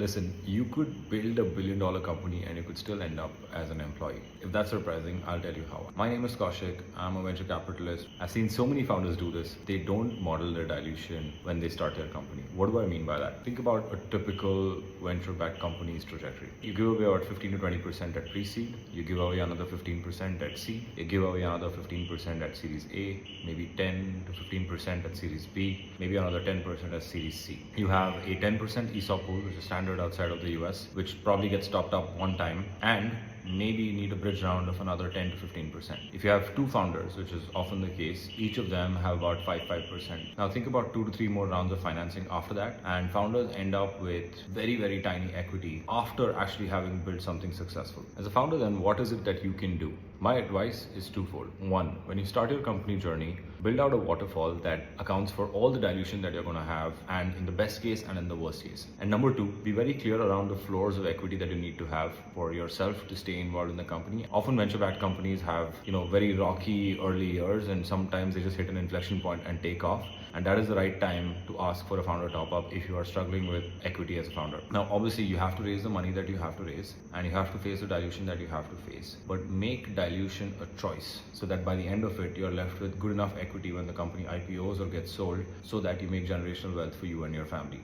Listen, you could build a billion-dollar company and you could still end up as an employee. If that's surprising, I'll tell you how. My name is Kaushik. I'm a venture capitalist. I've seen so many founders do this. They don't model their dilution when they start their company. What do I mean by that? Think about a typical venture-backed company's trajectory. You give away about 15 to 20% at pre-seed. You give away another 15% at seed. You give away another 15% at Series A, maybe 10 to 15% at Series B, maybe another 10% at Series C. You have a 10% ESOP pool, which is standard outside of the US, which probably gets topped up one time, and maybe you need a bridge round of another 10 to 15%. If you have two founders, which is often the case, each of them have about 5%. Now think about 2 to 3 more rounds of financing after that, and founders end up with very, very tiny equity after actually having built something successful. As a founder, then what is it that you can do? My advice is twofold. One, when you start your company journey, build out a waterfall that accounts for all the dilution that you're going to have, and in the best case and in the worst case. And number two, be very clear around the floors of equity that you need to have for yourself to stay involved in the company. Often venture-backed companies have, very rocky early years, and sometimes they just hit an inflection point and take off. And that is the right time to ask for a founder top up if you are struggling with equity as a founder. Now, obviously, you have to raise the money that you have to raise, and you have to face the dilution that you have to face. But make dilution a choice so that by the end of it, you're left with good enough equity when the company IPOs or gets sold so that you make generational wealth for you and your family.